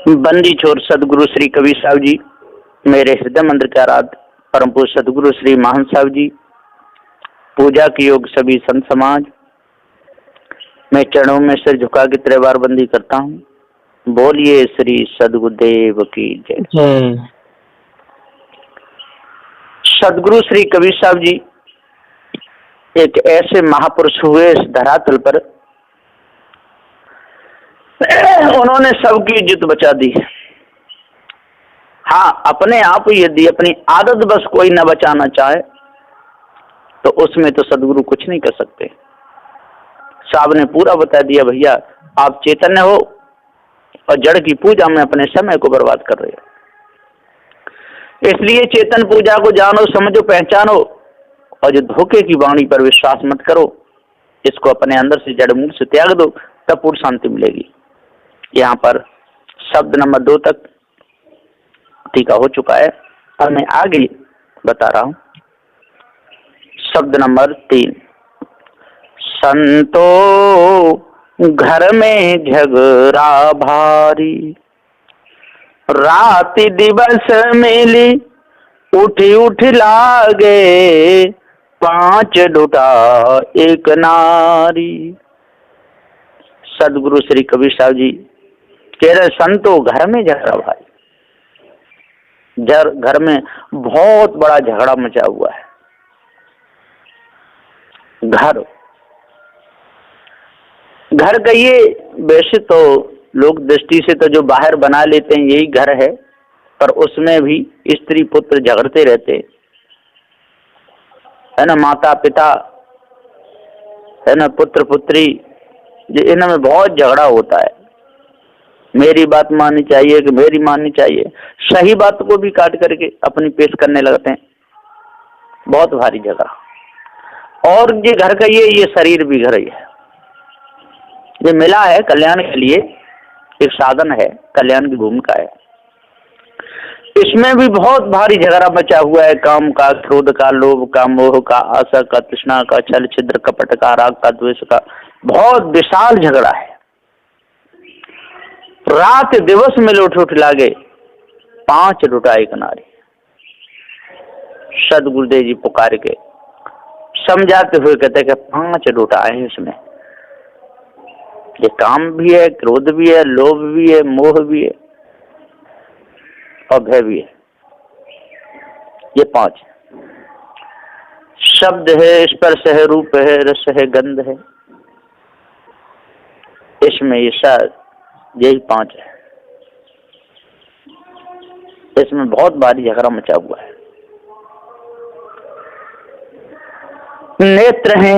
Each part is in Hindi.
बंदी छोर सदगुरु श्री कबीर साहब जी, मेरे हृदय मंदिर के आराध्य परम पूज्य सदगुरु श्री महान साहब जी, पूजा की योग सभी संत समाज, मैं चरणों में सिर झुका के 3 बार बंदी करता हूँ। बोलिए श्री सदगुरुदेव की जय। सदगुरु श्री कबीर साहब जी एक ऐसे महापुरुष हुए इस धरातल पर, उन्होंने सबकी इज्जत बचा दी। हाँ, अपने आप यदि अपनी आदत बस कोई न बचाना चाहे तो उसमें तो सदगुरु कुछ नहीं कर सकते। साहब ने पूरा बता दिया, भैया आप चैतन्य हो और जड़ की पूजा में अपने समय को बर्बाद कर रहे हो। इसलिए चेतन पूजा को जानो, समझो, पहचानो और जो धोखे की वाणी पर विश्वास मत करो, इसको अपने अंदर से जड़ मूल से त्याग दो, तब पूर्ण शांति मिलेगी। यहाँ पर शब्द नंबर 2 तक टीका हो चुका है और मैं आगे बता रहा हूं। शब्द नंबर 3, संतो घर में झगड़ा भारी, राति दिवस मिली उठी उठ लागे, 5 डूटा एक नारी। सदगुरु श्री कबीर साहब जी कह रहे, संतो घर में झगड़ा भारी, घर में बहुत बड़ा झगड़ा मचा हुआ है। घर कहिए, वैसे तो लोग दृष्टि से तो जो बाहर बना लेते हैं यही घर है, पर उसमें भी स्त्री पुत्र झगड़ते रहते है ना, माता पिता है ना, पुत्र पुत्री, इनमें बहुत झगड़ा होता है। मेरी बात माननी चाहिए कि मेरी माननी चाहिए, सही बात को भी काट करके अपनी पेश करने लगते हैं। बहुत भारी झगड़ा। और ये घर का ये शरीर भी घर ही है, ये मिला है कल्याण के लिए, एक साधन है, कल्याण की भूमिका है। इसमें भी बहुत भारी झगड़ा मचा हुआ है। काम का, क्रोध का, लोभ का, मोह का, आशा का, तृष्णा का, छल छिद्र कपट का, राग का, द्वेष का, बहुत विशाल झगड़ा है। रात दिवस में उठ उठ लागे, 5 डूटा एक नारी। सदगुरुदेव जी पुकार के समझाते हुए कहते कि 5 डूटा है इसमें। ये काम भी है, क्रोध भी है, लोभ भी है, मोह भी है और भय भी है। ये 5 शब्द है, स्पर्श है, रूप है, रस है, गंध है, इसमें ये शायद यही 5 है। इसमें बहुत भारी झगड़ा मचा हुआ है। नेत्र है,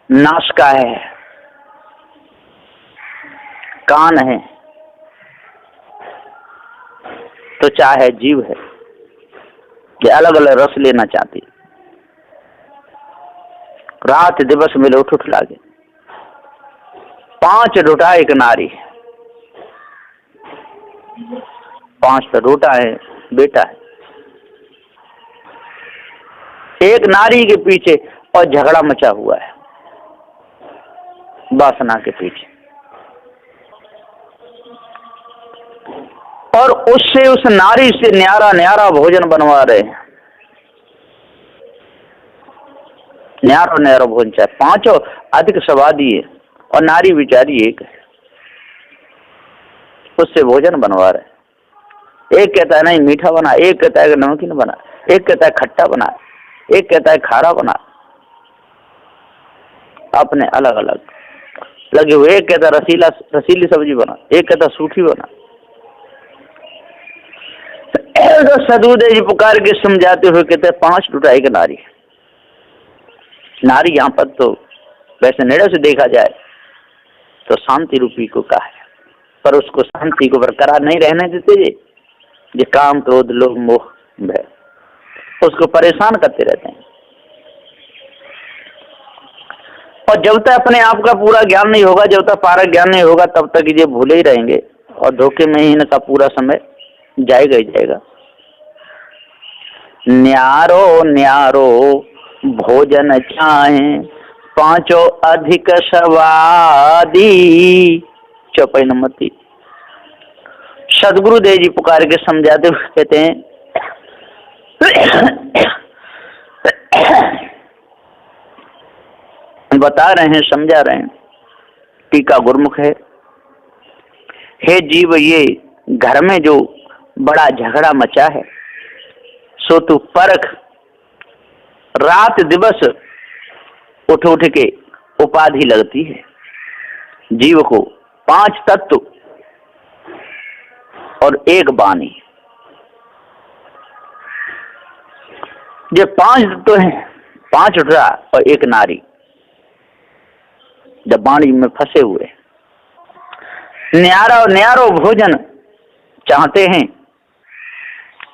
नासिका है, कान है, त्वचा है, जीव है, ये अलग अलग रस लेना चाहती। रात दिवस मिले उठ उठ लागे, 5 डूटा एक नारी। 5 तो डूटा है, बेटा है, एक नारी के पीछे और झगड़ा मचा हुआ है, वासना के पीछे। और उससे, उस नारी से न्यारा न्यारा भोजन बनवा रहे हैं। न्यारा न्यारा भोजन चाहे, 5 अधिक स्वादी है और नारी बिचारी एक है, उससे भोजन बनवा रहे। एक कहता है नहीं मीठा बना, एक कहता है नमकीन बना, एक कहता है खट्टा बना, एक कहता है खारा बना, अपने अलग अलग लगे हुए। एक कहता है रसीली सब्जी बना, एक कहता सूखी बना। तो सदगुरुदेव जी पुकार के समझाते हुए कहते हैं 5 डूटा एक नारी। नारी यहाँ पर तो वैसे नेड़े से देखा जाए तो शांति रूपी को कहा है, पर उसको शांति को बरकरार नहीं रहने देते ये काम, क्रोध, लोभ, मोह, भय उसको परेशान करते रहते हैं। और जब तक अपने आप का पूरा ज्ञान नहीं होगा, जब तक पारक ज्ञान नहीं होगा, तब तक ये भूले ही रहेंगे और धोखे में ही इनका पूरा समय जाएगा ही जाएगा। न्यारो न्यारो भोजन चाहे, 5 अधिक स्वादी। चौपाई नंबर 3। सदगुरुदेव जी पुकार के समझाते हुए कहते हैं, बता रहे हैं, समझा रहे हैं। टीका गुरुमुख है, हे जीव, ये घर में जो बड़ा झगड़ा मचा है सो तू परख। रात दिवस उठ उठ के उपाधि लगती है जीव को, 5 तत्व और 1 वाणी। जो 5 तत्व हैं, 5 उठा और 1 नारी, जब वाणी में फंसे हुए। न्यारा और न्यारो भोजन चाहते हैं,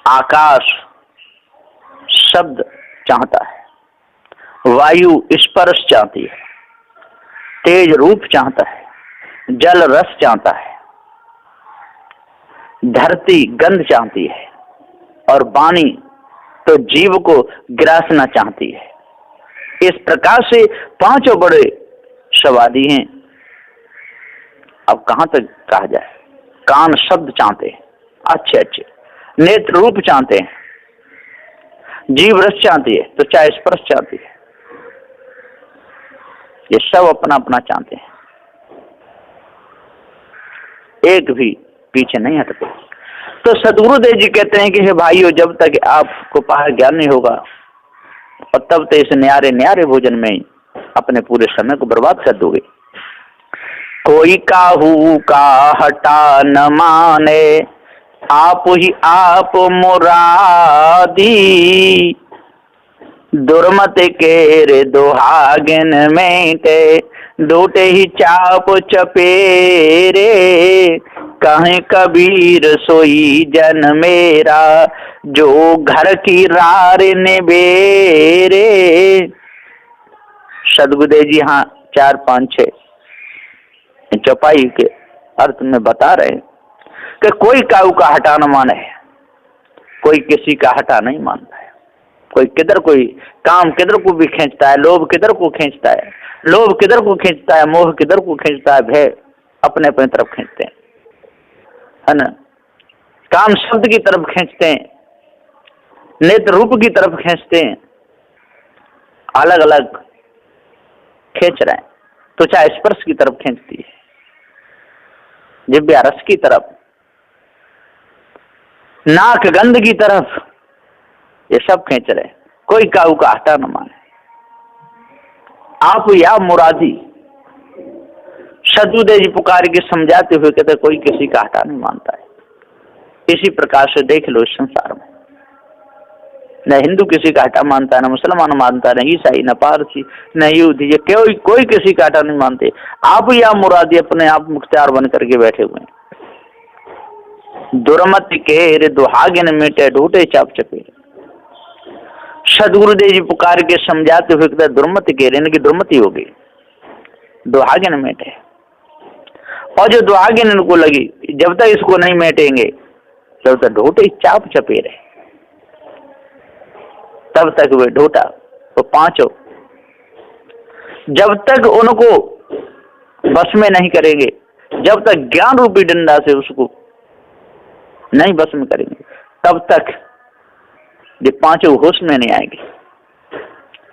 आकाश शब्द चाहता है, वायु स्पर्श चाहती है, तेज रूप चाहता है, जल रस चाहता है, धरती गंध चाहती है, और वाणी तो जीव को ग्रासना चाहती है। इस प्रकार से 5 बड़े स्वादी हैं। अब कहां तक कहा जाए। कान शब्द चाहते हैं, अच्छे अच्छे। नेत्र रूप चाहते हैं, जीव रस चाहती है, तो चाहे स्पर्श चाहती है। ये सब अपना अपना चाहते हैं, एक भी पीछे नहीं हटते। तो सदगुरुदेव जी कहते हैं कि हे भाइयों, जब तक आपको पार ज्ञान नहीं होगा और तब तक इस न्यारे न्यारे भोजन में अपने पूरे समय को बर्बाद कर दोगे। कोई काहू का हटा न माने, आप ही आप मुरादी। दुर्मत के रे दुहागिन में ते, डूटे ही चाप चपेरे। कहें कबीर सोई जन मेरा, जो घर की रार निबेरे। सदगुरुदेव जी हाँ 4, 5, 6 चौपाई के अर्थ में बता रहे हैं कि कोई काऊ का हटा न माने, कोई किसी का हटा नहीं मानता है। कोई किधर, कोई काम किधर को भी खींचता है, लोभ किधर को खींचता है, लोभ किधर को खींचता है, मोह किधर को खींचता है, भय अपने अपने तरफ खींचते हैं, है ना। काम शब्द की तरफ खींचते हैं, नेत्र रूप की तरफ खींचते हैं, अलग अलग खींच रहे हैं। तो चाहे स्पर्श की तरफ खींचती है, जिह्वा रस की तरफ, नाक गंध की तरफ, ये सब खींच रहे। कोई काऊ का हटा न माने, आप या मुरादी। सदगुरुदेव जी पुकार के समझाते हुए कहते कोई किसी का हटा नहीं मानता है। इसी प्रकार से देख लो इस संसार में, न हिंदू किसी का हटा मानता है, न मुसलमान मानता है, न ईसाई, न पारसी, न यहूदी, कोई किसी का हटा नहीं मानते। आप या मुरादी अपने आप मुख्तियार बन करके बैठे हुए हैं। दुर्मति के रे दुहागिन मिटे, ढूटे चाप चपेरे। सदगुरुदेव जी पुकार के समझाते हुए कहते दुर्मति के रे, इनकी दुर्मति हो गई, दुहागिन मिटे। और जो दुहागिन इनको लगी, जब तक इसको नहीं मेटेंगे तब तक ढूटे चाप चपेरे, तब तक वे ढूटा तो 5 जब तक उनको बस में नहीं करेंगे, जब तक ज्ञान रूपी डंडा से उसको नहीं बस में करेंगे, तब तक ये 5 होश में नहीं आएंगे।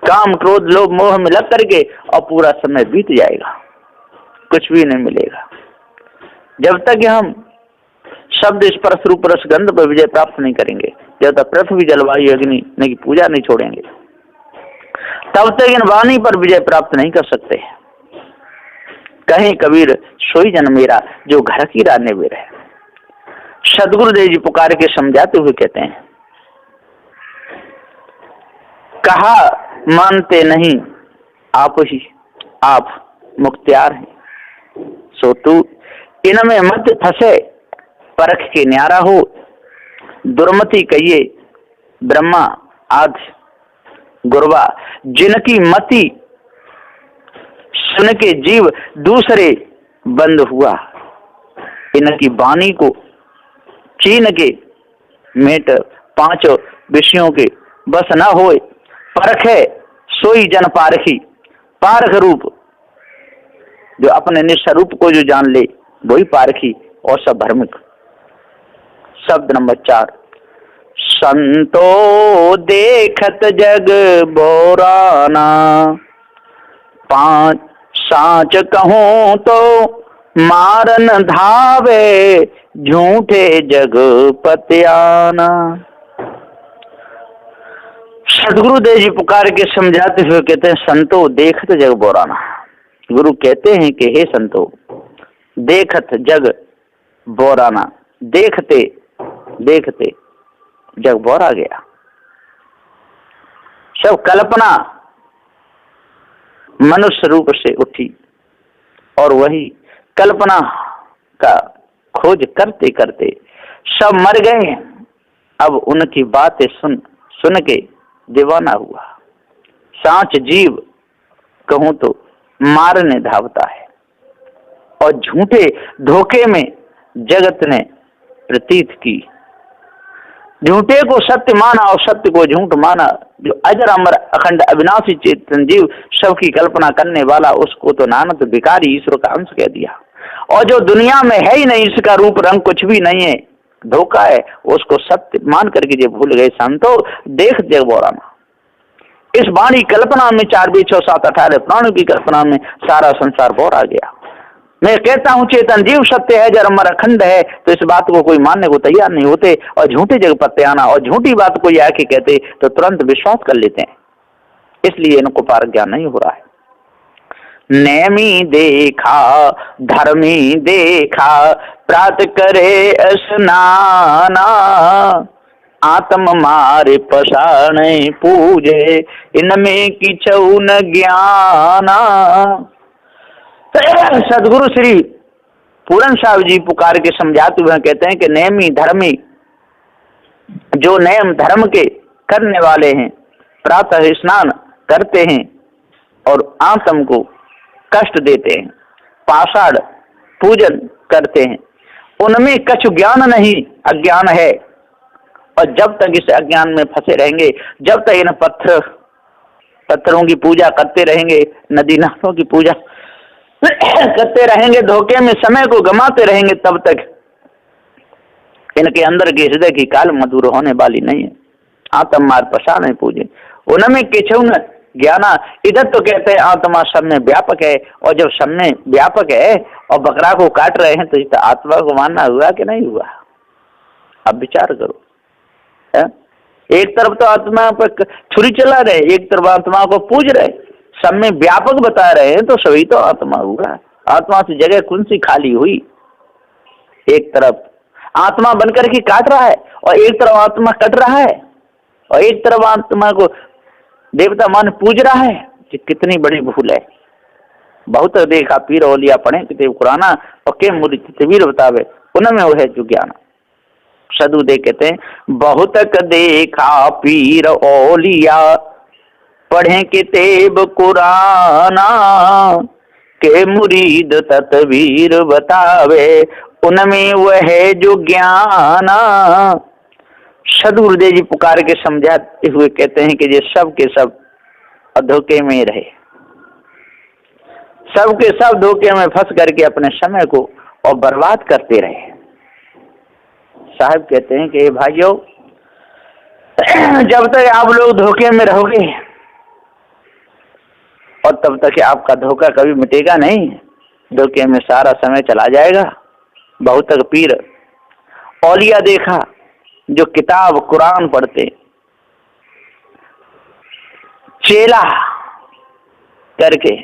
काम क्रोध लोभ मोह में लग करके और पूरा समय बीत जाएगा, कुछ भी नहीं मिलेगा। जब तक हम शब्द स्पर्श रूप रस गंध पर विजय प्राप्त नहीं करेंगे, जब तक पृथ्वी जलवायु अग्नि की पूजा नहीं छोड़ेंगे, तब तक इन वाणी पर विजय प्राप्त नहीं कर सकते। कहीं कबीर सोई जन मेरा, जो घर की राने में रहे। सदगुरुदेव जी पुकार के समझाते हुए कहते हैं, कहा मानते नहीं आप ही आप मुख्तियार हैं, सो तू इनमें मत फंसे, परख के न्यारा हो। दुर्मति कहिए ब्रह्मा आदि गुरबा, जिनकी मति सुन के जीव दूसरे बंद हुआ। इनकी वाणी को चीन के मेट 5 विषयों के बस न होए। परखे सोई जन पारखी, पारख रूप जो अपने निस्वरूप को जो जान ले वही पारखी, और सब भ्रमिक। शब्द नंबर 4, संतो देखत जग बोराना, 5 साच कहूं तो मारन धावे, झूठे जग पत्याना। सदगुरुदेव जी पुकार के समझाते हुए कहते हैं, संतो देखत जग बोराना। गुरु कहते हैं कि हे संतो, देखत जग बोराना, देखते देखते जग बोरा गया। सब कल्पना मनुष्य रूप से उठी और वही कल्पना का खोज करते करते सब मर गए। अब उनकी बातें सुन सुन के दीवाना हुआ। सांच जीव कहूं तो मारने धावता है, और झूठे धोखे में जगत ने प्रतीत की। झूठे को सत्य माना और सत्य को झूठ माना। जो अजर अमर अखंड अविनाशी चेतन जीव, सबकी कल्पना करने वाला, उसको तो नानक भिखारी ईश्वर का अंश कह दिया। और जो दुनिया में है ही नहीं, इसका रूप रंग कुछ भी नहीं है, धोखा है, उसको सत्य मान करके जो भूल गए संतो, देख जग बोराना। इस वाणी कल्पना में 4 20 6 7 18 प्राणों की कल्पना में सारा संसार बोरा गया। मैं कहता हूं चेतन जीव सत्य है, जर अमर अखंड है, तो इस बात को कोई मानने को तैयार नहीं होते, और झूठे जग पत्ते आना और झूठी बात कोई आके कहते तो तुरंत विश्वास कर लेते हैं। इसलिए इनको पार ज्ञान नहीं हो रहा है। नेमी देखा धर्मी देखा, प्रात करे स्नाना, आत्म मारे पसाण पूजे, इनमें किछऊ न ज्ञाना। सदगुरु श्री पूरन साहब जी पुकार के समझाते हुए कहते हैं कि नेमी धर्मी, जो नेम धर्म के करने वाले हैं, प्रातः स्नान करते हैं और आत्म को कष्ट देते हैं, पाषाण पूजन करते हैं, उनमें कछु ज्ञान नहीं, अज्ञान है। और जब तक इस अज्ञान में फंसे रहेंगे, जब तक इन पत्थरों की पूजा करते रहेंगे, नदी नालों की पूजा करते रहेंगे, धोखे में समय को गमाते रहेंगे, तब तक इनके अंदर के हृदय की काल मधुर होने वाली नहीं है। आत्म मार पसाण पूजे, उनमें किछू न ज्ञाना। इधर तो कहते हैं आत्मा सब में व्यापक है, और जब सब में व्यापक है और बकरा को काट रहे हैं, तो इस आत्मा को मानना हुआ कि नहीं हुआ? अब विचार करो। एक तरफ तो आत्मा पर छुरी चला रहे, एक तरफ आत्मा को पूज रहे, सब में व्यापक बता रहे हैं, तो सभी तो आत्मा हुआ। आत्मा से जगह कौन सी खाली हुई? एक तरफ आत्मा बनकर के काट रहा है, और एक तरफ आत्मा कट रहा है, और एक तरफ आत्मा को देवता मान पूज रहा है। कितनी बड़ी भूल है। बहुत देखा पीर ओलिया पढ़े किताब कुराना, और के मुरी चितवीर बतावे, उनमें वो है जो ज्ञान। सदु दे कहते हैं, बहुत देखा पीर ओलिया पढ़े किताब कुराना, के मुरीद तत्वीर बतावे, उनमें वह है जो ज्ञाना। सदगुरुदेव जी पुकार के समझाते हुए कहते हैं कि ये सब के सब धोखे में रहे, सब के सब धोखे में फंस करके अपने समय को और बर्बाद करते रहे। साहब कहते हैं कि भाइयों, जब तक आप लोग धोखे में रहोगे, और तब तक आपका धोखा कभी मिटेगा नहीं, धोखे में सारा समय चला जाएगा। बहुत तक पीर औलिया देखा जो किताब कुरान पढ़ते, चेला करके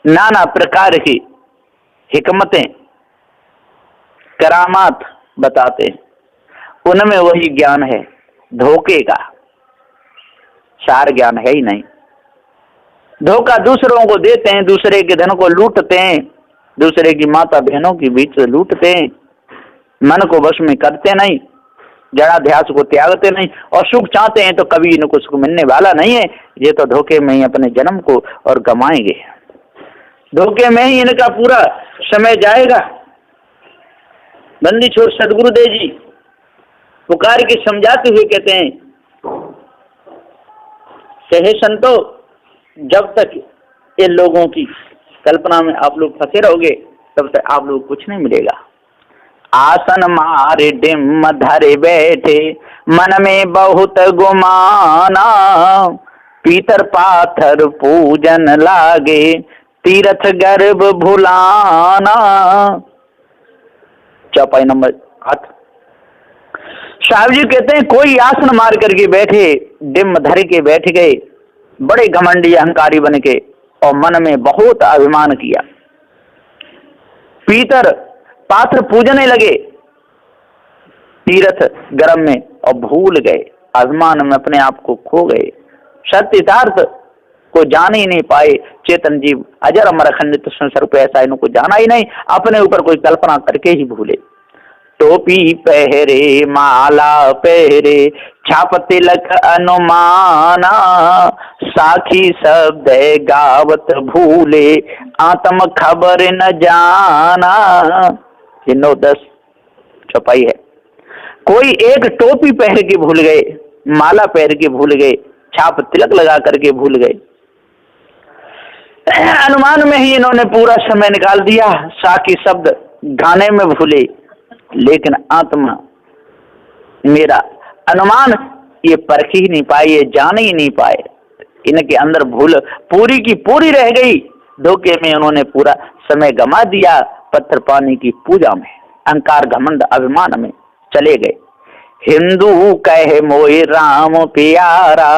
नाना प्रकार की हिकमतें करामात बताते, उनमें वही ज्ञान है, धोखे का सार ज्ञान है ही नहीं। धोखा दूसरों को देते हैं, दूसरे के धन को लूटते हैं, दूसरे की माता बहनों की बीच लूटते हैं, मन को वश में करते नहीं, जड़ाध्यास को त्यागते नहीं, और सुख चाहते हैं तो कभी इनको सुख मिलने वाला नहीं है। ये तो धोखे में ही अपने जन्म को और गमाएंगे, धोखे में ही इनका पूरा समय जाएगा। बंदी छोड़ सदगुरुदेव जी पुकार के समझाते हुए कहते हैं कि हे संतो, जब तक इन लोगों की कल्पना में आप लोग फंसे रहोगे, तब तक आप लोग कुछ नहीं मिलेगा। आसन मारे डिम धरे बैठे, मन में बहुत गुमाना, पीतर पाथर पूजन लागे, तीर्थ गर्भ भुलाना। चौपाई नंबर 8। साहब जी कहते हैं कोई आसन मार करके बैठे, डिम धर के बैठ गए, बड़े घमंडी अहंकारी बन के, और मन में बहुत अभिमान किया, पीतर पात्र पूजने लगे तीर्थ गर्भ में, और भूल गए, अभिमान में अपने आप को खो गए, सत्यार्थ को जान ही नहीं पाए। चेतन जीव अजर अमर अखंडित स्वरूप ऐसा इनको जाना ही नहीं, अपने ऊपर कोई कल्पना करके ही भूले। टोपी पहरे माला पहरे, छाप तिलक अनुमाना, साखी शब्द गावत भूले, आत्म खबर न जाना। ये 9-10 चौपाई है। कोई एक टोपी पहन के भूल गए, माला पहन के भूल गए, छाप तिलक लगा करके भूल गए, अनुमान में ही इन्होंने पूरा समय निकाल दिया, साखी शब्द गाने में भूले, लेकिन आत्मा मेरा अनुमान ये परख ही नहीं पाए, ये जान ही नहीं पाए, इनके अंदर भूल पूरी की पूरी रह गई। धोखे में उन्होंने पूरा समय गमा दिया, पत्थर पानी की पूजा में, अहंकार घमंड अभिमान में चले गए। हिंदू कहे मोए राम प्यारा,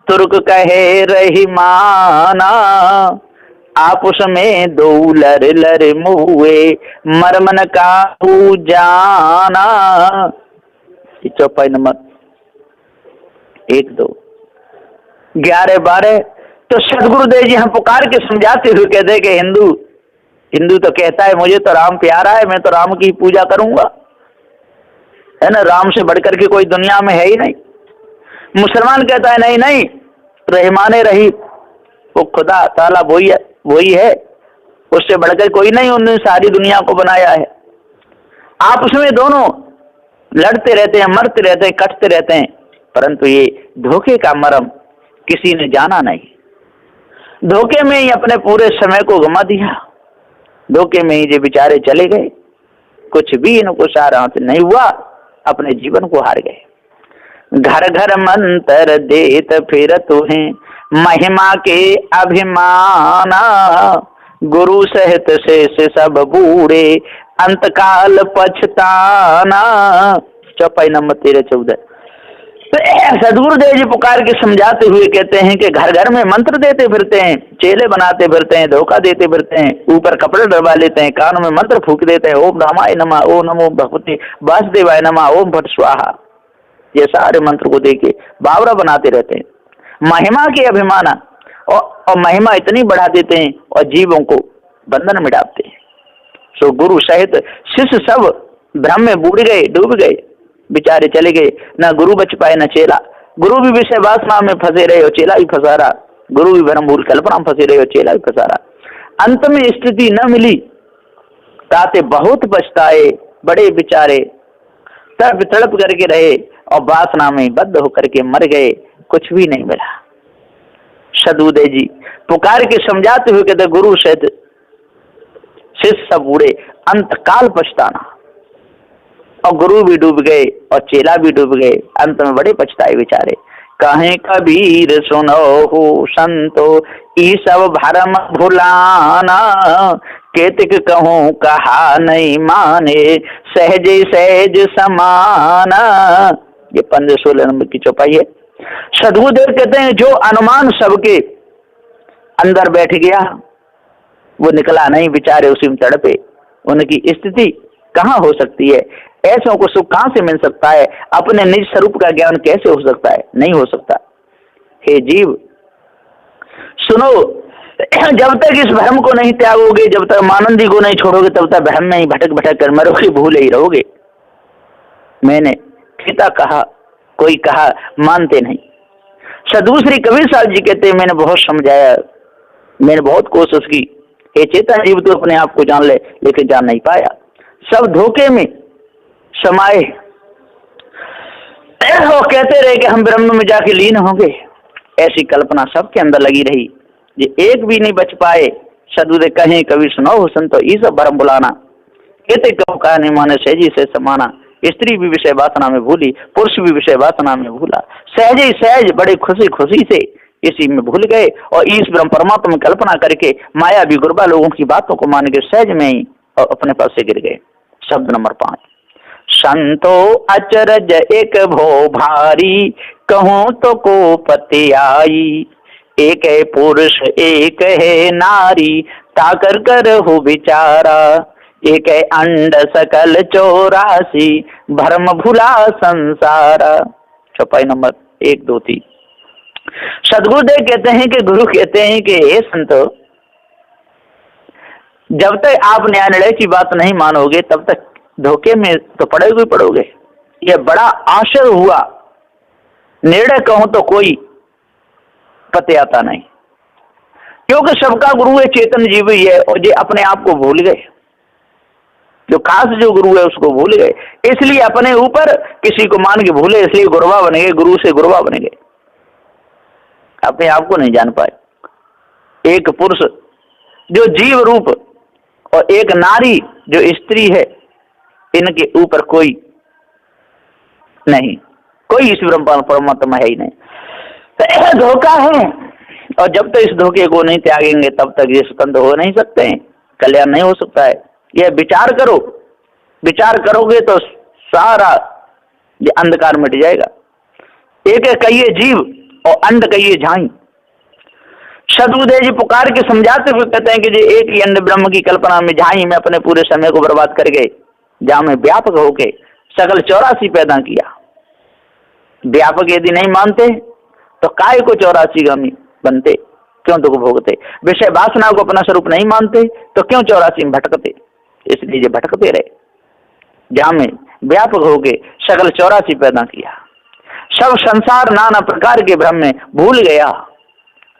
तुर्क कहे रहीमाना, आपस में दो लर लर मुए, मरमन का जाना। चौपाई नंबर 1, 2, 11, 12। तो सदगुरुदेव जी हम पुकार के समझाते हुए कहते हैं कि हिंदू तो कहता है मुझे तो राम प्यारा है, मैं तो राम की पूजा करूंगा, है ना, राम से बढ़कर के कोई दुनिया में है ही नहीं। मुसलमान कहता है नहीं नहीं, रहमाने रही, वो खुदा ताला वही है, उससे बढ़कर कोई नहीं, उन्होंने सारी दुनिया को बनाया है। आपस में दोनों लड़ते रहते हैं, मरते रहते हैं, कटते रहते हैं, परंतु ये धोखे का मर्म किसी ने जाना नहीं। धोखे में ही अपने पूरे समय को गमा दिया, धोखे में ही जो बेचारे चले गए, कुछ भी इनको सारांश नहीं हुआ, अपने जीवन को हार गए। घर घर मंत्र देत फिर तुम्हें, महिमा के अभिमाना, गुरु सहित शेष सब बूढ़े, अंतकाल पछताना। चौपाई नंबर 13, 14। तो सदगुरुदेव जी पुकार के समझाते हुए कहते हैं कि घर घर में मंत्र देते फिरते हैं, चेले बनाते फिरते हैं, धोखा देते फिरते हैं, ऊपर कपड़े डलवा लेते हैं, कानों में मंत्र फूक देते हैं, ओम रामाय नमः, ओम नमो भगवते वासुदेवाय नमः, ओम फट स्वाहा, ये सारे मंत्र को देके बावरा बनाते रहते हैं। महिमा के अभिमाना, और महिमा इतनी बढ़ा देते हैं और जीवों को बंधन में डालते हैं। सो गुरु सहित शिष्य सब भ्रम में बूढ़ गए, डूब गए, बेचारे चले गए, ना गुरु बच पाए ना चेला। गुरु भी विषय वासना में फंसे रहे और चेला भी फंसा रहा, गुरु भी भ्रम भूल कल्पना में फंसे रहे और चेला भी फंसा रहा। अंत में स्थिति न मिली, ताते बहुत पछताए, बड़े बेचारे तड़प तड़प करके रहे और वासना में बद्ध होकर के मर गए, कुछ भी नहीं मिला। सदगुरुदेव जी पुकार के समझाते हुए कहते गुरु सहित शिष्य सब बूढ़े, अंत काल पछताना। और गुरु भी डूब गए और चेला भी डूब गए, अंत में बड़े पछताए बेचारे। कहें कबीर सुनो हो संतो, ई सब भरम भुलाना, केतिक कहूँ कहा नहीं माने, सहज सहज समाना। ये 15-16 नंबर की चौपाई है। सदगुरुदेव कहते हैं जो अनुमान सबके अंदर बैठ गया वो निकला नहीं, बेचारे उसी में तड़पे। उनकी स्थिति कहाँ हो सकती है? ऐसों को सुख कहाँ से मिल सकता है? अपने निज स्वरूप का ज्ञान कैसे हो सकता है? नहीं हो सकता। हे जीव सुनो, जब तक इस भ्रम को नहीं त्यागोगे, जब तक मानंदी को नहीं छोड़ोगे, तब तक भ्रम में ही भटक भटक कर मरोगे, भूले ही रहोगे। मैंने पिता कहा, कोई कहा, मानते नहीं। सदगुरु श्री कबीर साहब जी कहते हैं मैंने बहुत समझाया, मैंने बहुत कोशिश की, हे चेतन जीव तो अपने आप को जान ले, लेकिन जान नहीं पाया। सब धोखे में समाये और कहते रहे कि हम ब्रह्म में जाके लीन होंगे, ऐसी कल्पना सबके अंदर लगी रही, ये एक भी नहीं बच पाए। सदगुरुदेव कहें कभी सुनो हो संतो, ये सब भरम बुलाना, एते कहो का नहीं माने सहजी से समाना, स्त्री भी विषय वासना में भूली, पुरुष भी विषय वासना में भूला, सहज ही सहज बड़े खुशी खुशी से इसी में भूल गए और ईश ब्रह्म परमात्मा में कल्पना करके माया भी गुरबा लोगों की बातों को मान के सहज में ही और अपने पास से गिर गए। शब्द नंबर 5, संतो अचरज एक भो भारी, कहूं तो को पति आई, एक है पुरुष एक है नारी, ताकर कर हो विचारा, एक है अंड सकल 84, भरम भुला संसारा। चौपाई नंबर 1, 2, 3। सदगुरुदेव कहते हैं कि गुरु कहते हैं कि हे संतो, जब तक आप न्याय निर्णय की बात नहीं मानोगे तब तक धोखे में तो पड़ोगे पड़ोगे। यह बड़ा आश्चर्य हुआ, निर्णय कहूं तो कोई पते आता नहीं, क्योंकि सबका गुरु है चेतन जीव ही है और ये अपने आप को भूल गए। जो खास जो गुरु है उसको भूल गए, इसलिए अपने ऊपर किसी को मान के भूले, इसलिए गुरबा बन गए, गुरु से गुरबा बन गए, अपने आप को नहीं जान पाए। एक पुरुष जो जीव रूप और एक नारी जो स्त्री है, इनके ऊपर कोई नहीं, कोई ईश्वर परमात्मा है ही नहीं। तो धोखा है और जब तक इस धोखे को नहीं त्यागेंगे तब तक ये स्वतंत्र हो नहीं सकते हैं, कल्याण नहीं हो सकता है। यह विचार करो, विचार करोगे तो सारा ये अंधकार मिट जाएगा। एक है कहिए जीव और अंड कहिए झाई। सदगुरुदेव जी पुकार के समझाते हुए कहते हैं कि जो एक ही अंड ब्रह्म की कल्पना में झाई में अपने पूरे समय को बर्बाद कर गए, जहां में व्यापक होके सकल 84 पैदा किया। व्यापक यदि नहीं मानते तो काय को 84 गामी बनते, क्यों दुख भोगते। विषय वासना को अपना स्वरूप नहीं मानते तो क्यों 84 में भटकते, इसलिए जो भटकते रहे। जहां में व्यापक होके सकल 84 पैदा किया, सब संसार नाना प्रकार के भ्रम में भूल गया,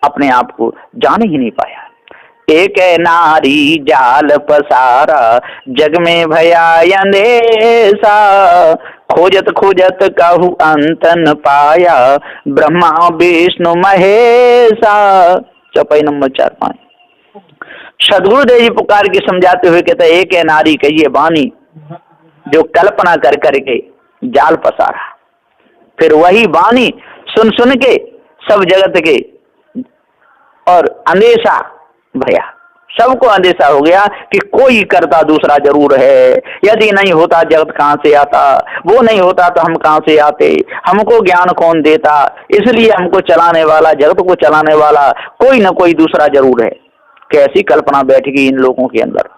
अपने आप को जान ही नहीं पाया। एक है नारी जाल पसारा, जग में भया अंधेसा, खोजत खोजत कहु अंत न पाया, ब्रह्मा विष्णु महेशा। चौपाई नंबर 4, 5। सदगुरुदेव जी पुकार के समझाते हुए कहते एक है नारी कहिए बानी, जो कल्पना कर करके जाल पसारा, फिर वही वाणी सुन सुन के सब जगत के और अंदेशा भया, सबको अंदेशा हो गया कि कोई करता दूसरा जरूर है। यदि नहीं होता जगत कहां से आता, वो नहीं होता तो हम कहां से आते, हमको ज्ञान कौन देता, इसलिए हमको चलाने वाला, जगत को चलाने वाला कोई न कोई दूसरा जरूर है। कैसी कल्पना बैठ गई इन लोगों के अंदर।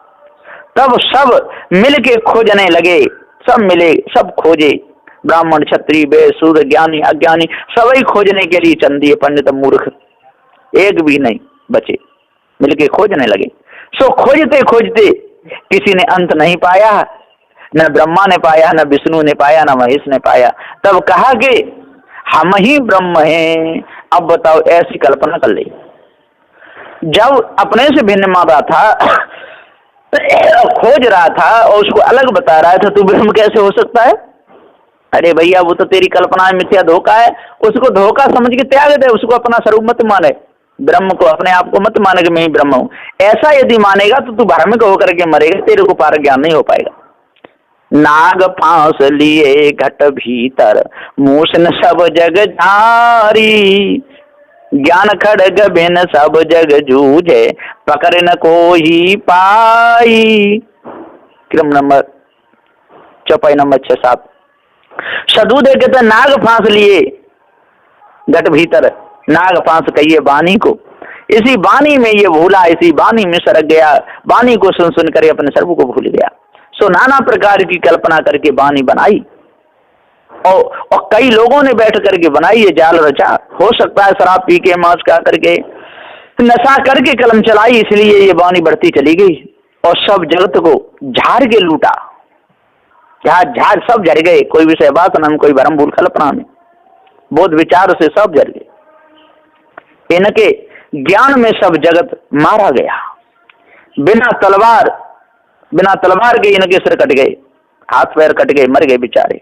तब सब मिल के खोजने लगे, सब मिले, सब खोजे, ब्राह्मण क्षत्रिय वैश्य शूद्र ज्ञानी अज्ञानी सभी खोजने के लिए चंदी पंडित मूर्ख एक भी नहीं बचे, मिलके खोजने लगे। सो खोजते खोजते किसी ने अंत नहीं पाया, न ब्रह्मा ने पाया, न विष्णु ने पाया, न महेश ने पाया। तब कहा कि हम ही ब्रह्म हैं। अब बताओ, ऐसी कल्पना कर ली। जब अपने से भिन्न मान रहा था, खोज रहा था और उसको अलग बता रहा था, तू ब्रह्म कैसे हो सकता है? अरे भैया, वो तो तेरी कल्पना है, मिथ्या धोखा है, उसको धोखा समझ के त्याग दे, उसको अपना स्वरूप मत माने, ब्रह्म को अपने आप को मत माने कि मैं ही ब्रह्म हूं। ऐसा यदि मानेगा तो तू भ्रमिक होकर के मरेगा, तेरे को पार ज्ञान नहीं हो पाएगा। नाग फांस लिए घट भीतर, मूसन सब जग झारी, ज्ञान खड़ग बिन सब जग जूझे, पकड़ न कोई पाई। क्रम नंबर चौपाई नंबर 6, 7। सदगुरुदेव कहते नाग फांस लिए घट भीतर, नाग फांस कहिए वाणी को, इसी वाणी में ये भूला, इसी वाणी में सरक गया, वाणी को सुन सुन कर अपने सर्व को भूल गया। सो नाना प्रकार की कल्पना करके वाणी बनाई और कई लोगों ने बैठ करके बनाई, ये जाल रचा। हो सकता है शराब पी के, मांस खा करके, नशा करके कलम चलाई, इसलिए ये वाणी बढ़ती चली गई और सब जगत को झाड़ के लूटा। झाड़ सब झड़ गए, कोई विषय वासना में, कोई भरम भूल कल्पना में, बोध विचार से सब झड़ गए। इनके ज्ञान में सब जगत मारा गया। बिना तलवार के इनके सिर कट गए, हाथ पैर कट गए, मर गए बेचारे।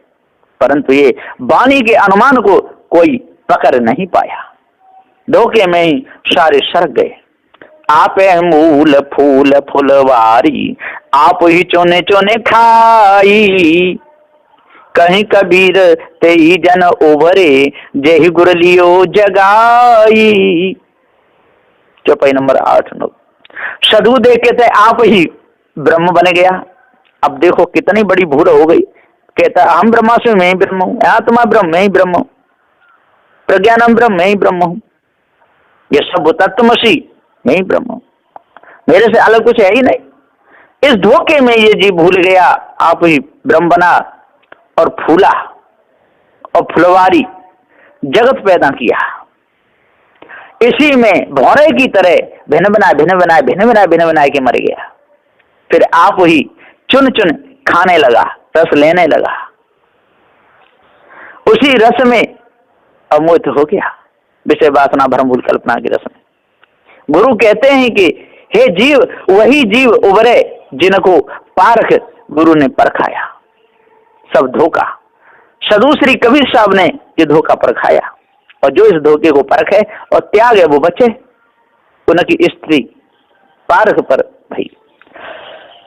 परंतु ये वाणी के अनुमान को कोई पकड़ नहीं पाया, धोखे में ही सारे सरक गए। आप है मूल फूल फुलवारी, आप ही चोने चोने खाई। कहीं कबीर ते ही जन उभरे, जेहि गुर लियो जगाई। चौपाई नंबर 8-9। साधु देखे थे आप ही ब्रह्म बन गया। अब देखो कितनी बड़ी भूल हो गई। कहता हम ब्रह्मास्मि मैं ही ब्रह्म हूं, आत्मा ब्रह्म मैं ही ब्रह्म हूं, प्रज्ञानम ब्रह्म मैं ही ब्रह्म हूं, ये सब तत्वमसि मैं ही ब्रह्म हूं, मेरे से अलग कुछ है ही नहीं। इस धोखे में ये जीव भूल गया आप ही ब्रह्म बना और फूला और फुलवारी जगत पैदा किया। इसी में भौरे की तरह भिन्न बनाए के मर गया। फिर आप ही चुन चुन खाने लगा, रस लेने लगा, उसी रस में अमोहित हो गया, विषय वासना भ्रम भूल कल्पना के रस में। गुरु कहते हैं कि हे जीव, वही जीव उभरे जिनको पारख गुरु ने परखाया। सब धोखा, साधु श्री कबीर साहब ने ये धोखा परखाया, और जो इस धोखे को परखे और त्याग है वो बचे। उनकी स्त्री पारख पर भाई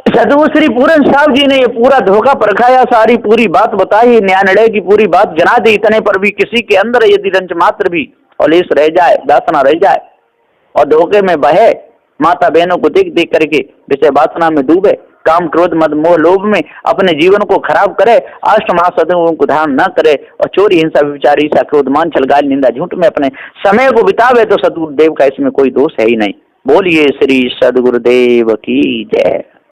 साधु श्री पूरन साहब जी ने ये पूरा धोखा परखाया, सारी पूरी बात बताई, न्याय की पूरी बात जना दी। इतने पर भी किसी के अंदर यदि रंच मात्र भी अलेस रह जाए, वासना रह जाए और धोखे में बहे, माता बहनों को देख देख करके विषय वासना में डूबे, काम क्रोध मद मोह लोभ में अपने जीवन को खराब करे, अष्ट महासदों को धारण न करे और चोरी हिंसा विचार ईर्ष्या क्रोध मान छल गाली निंदा झूठ में अपने समय को बितावे, तो सदगुरुदेव का इसमें कोई दोष है ही नहीं। बोलिए श्री सदगुरुदेव की जय।